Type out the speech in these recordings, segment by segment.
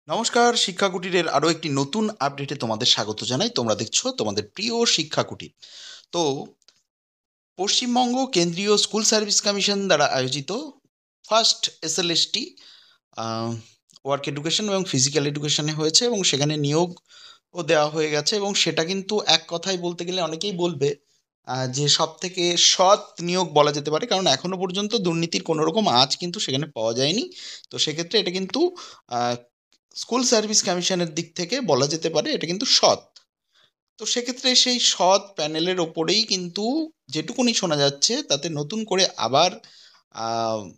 নমস্কার, শিক্ষা কুটিরের আরো একটি নতুন আপডেটে তোমাদের স্বাগত জানাই। তোমরা দেখছো তোমাদের প্রিয় শিক্ষা কুটির। তো পশ্চিমবঙ্গ কেন্দ্রীয় স্কুল সার্ভিস কমিশন দ্বারা আয়োজিত ফার্স্ট এসএলএসটি ওয়ার্ক এডুকেশন এবং ফিজিক্যাল এডুকেশনে হয়েছে এবং সেখানে নিয়োগও দেওয়া হয়ে গেছে এবং সেটা কিন্তু এক কথায় বলতে গেলে অনেকেই বলবে যে সব থেকে সৎ নিয়োগ বলা যেতে পারে, কারণ এখনো পর্যন্ত দুর্নীতির কোনো রকম আঁচ কিন্তু সেখানে পাওয়া যায়নি। তো সেক্ষেত্রে এটা কিন্তু স্কুল সার্ভিস কমিশনের দিক থেকে বলা যেতে পারে এটা কিন্তু সৎ। তো সেক্ষেত্রে সেই সৎ প্যানেলের ওপরেই কিন্তু যেটুকুনি শোনা যাচ্ছে তাতে নতুন করে আবার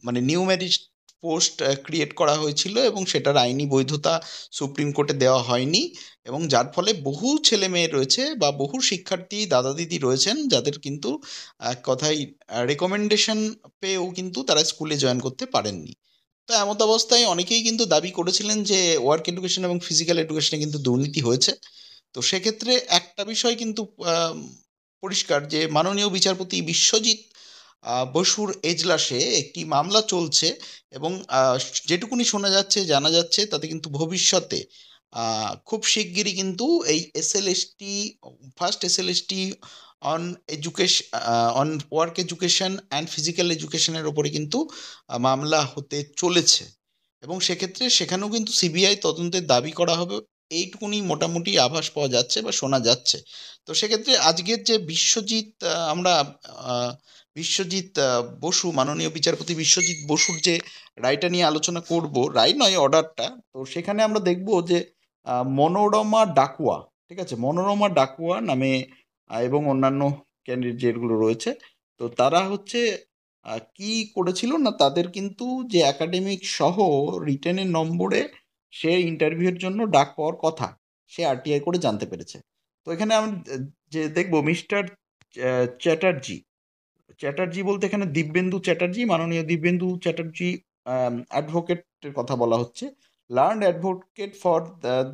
মানে নিউ ম্যারিট পোস্ট ক্রিয়েট করা হয়েছিল এবং সেটার আইনি বৈধতা সুপ্রিম কোর্টে দেওয়া হয়নি, এবং যার ফলে বহু ছেলে মেয়ে রয়েছে বা বহু শিক্ষার্থী দাদা দিদি রয়েছেন যাদের কিন্তু এক কথায় রেকমেন্ডেশন পেয়েও কিন্তু তারা স্কুলে জয়েন করতে পারেননি। তো এমত অবস্থায় অনেকেই কিন্তু দাবি করেছিলেন যে ওয়ার্ক এডুকেশন এবং ফিজিক্যাল এডুকেশনে কিন্তু দুর্নীতি হয়েছে। তো সেক্ষেত্রে একটা বিষয় কিন্তু পরিষ্কার যে মাননীয় বিচারপতি বিশ্বজিৎ বসুর এজলাসে একটি মামলা চলছে এবং যেটুকুনি শোনা যাচ্ছে জানা যাচ্ছে তাতে কিন্তু ভবিষ্যতে খুব শিগগিরই কিন্তু এই SLST first SLST on education on work education and physical এডুকেশনের ওপরে কিন্তু মামলা হতে চলেছে এবং সেক্ষেত্রে সেখানেও কিন্তু সিবিআই তদন্তের দাবি করা হবে, এইটুকুনি মোটামুটি আভাস পাওয়া যাচ্ছে বা শোনা যাচ্ছে। তো সেক্ষেত্রে আজকের যে বিশ্বজিৎ আমরা বিশ্বজিৎ বসু, মাননীয় বিচারপতি বিশ্বজিৎ বসুর যে রায়টা নিয়ে আলোচনা করব, রায় নয় অর্ডারটা, তো সেখানে আমরা দেখব যে মনোরমা ডাকুয়া, ঠিক আছে, মনোরমা ডাকুয়া নামে এবং অন্যান্য ক্যান্ডিডেট যেগুলো রয়েছে, তো তারা হচ্ছে কি করেছিল না, তাদের কিন্তু যে একাডেমিক সহ রিটেনের নম্বরে সে ইন্টারভিউয়ের জন্য ডাক পাওয়ার কথা সে আরটিআই করে জানতে পেরেছে। তো এখানে আমি যে দেখবো মিস্টার চ্যাটার্জি, চ্যাটার্জি বলতে এখানে দিব্যেন্দু চ্যাটার্জি, মাননীয় দিব্যেন্দু চ্যাটার্জি অ্যাডভোকেটের কথা বলা হচ্ছে। Learned advocate for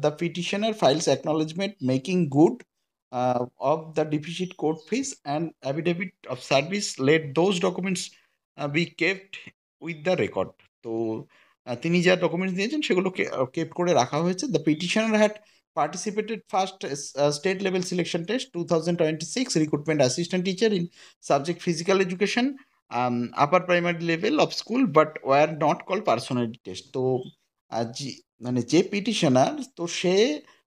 the petitioner files acknowledgement making good of the deficit court fees and affidavit of service let those documents be kept with the record. তো তিনি যা ডকুমেন্টস দিয়েছেন সেগুলো কেপ্ট করে রাখা হয়েছে। The petitioner had participated first state level selection test 2026 recruitment assistant teacher in subject physical education, upper primary level of school, but were not called personality test. তো মানে যে পিটিশনার, তো সে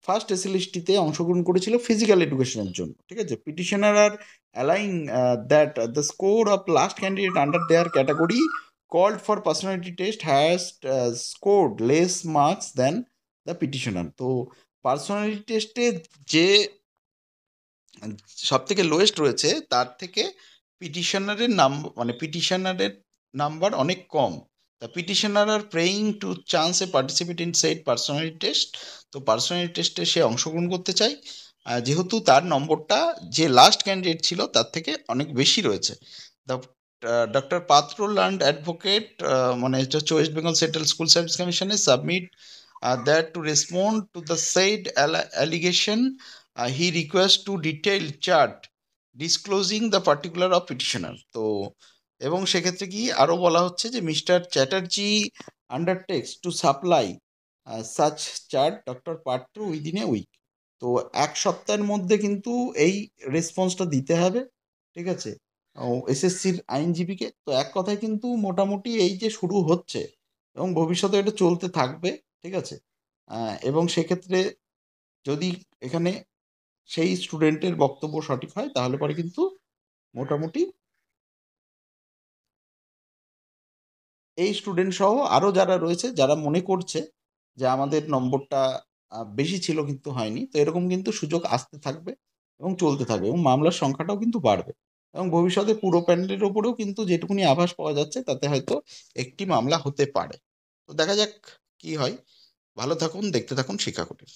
ফার্স্ট এসএলএসটিতে অংশগ্রহণ করেছিল ফিজিক্যাল এডুকেশনের জন্য, ঠিক আছে। Petitioner are alleging that the score of last candidate under their category called for personality test has scored less marks than the petitioner. তো পার্সোনালিটি টেস্টে যে সব থেকে লোয়েস্ট রয়েছে তার থেকে পিটিশনারের মানে পিটিশনারের নাম্বার অনেক কম। The petitioner are praying to chance a participate in set personality test. তো পার্সোনালিটি টেস্টে সে অংশগ্রহণ করতে চায় যেহেতু তার নম্বরটা যে লাস্ট ক্যান্ডিডেট ছিল তার থেকে অনেক বেশি রয়েছে। দ্য ডক্টর পাত্র লার্নড অ্যাডভোকেট, মানে এটা হচ্ছে West Bengal central school service কমিশনে submit that to respond to the said allegation he requests to detailed chart disclosing the particular of petitioner. তো এবং সেক্ষেত্রে কি আরো বলা হচ্ছে যে mister Chatterjee undertakes to supply such chart doctor Patra within a week. তো এক সপ্তাহের মধ্যে কিন্তু এই রেসপন্সটা দিতে হবে, ঠিক আছে, এসএসসির আইনজীবীকে। তো এক কথায় কিন্তু মোটামুটি এই যে শুরু হচ্ছে এবং ভবিষ্যতে এটা চলতে থাকবে, ঠিক আছে। এবং সেক্ষেত্রে যদি এখানে সেই স্টুডেন্টের বক্তব্য সঠিক হয় তাহলে পরে কিন্তু মোটামুটি এই স্টুডেন্ট সহ আরও যারা রয়েছে যারা মনে করছে যে আমাদের নম্বরটা বেশি ছিল কিন্তু হয়নি, তো এরকম কিন্তু সুযোগ আসতে থাকবে এবং চলতে থাকবে এবং মামলার সংখ্যাটাও কিন্তু বাড়বে এবং ভবিষ্যতে পুরো প্যানেলের ওপরেও কিন্তু যেটুকুনি আভাস পাওয়া যাচ্ছে তাতে হয়তো একটি মামলা হতে পারে। তো দেখা যাক কি হয়। ভালো থাকুন, দেখতে থাকুন শিক্ষাকুটির।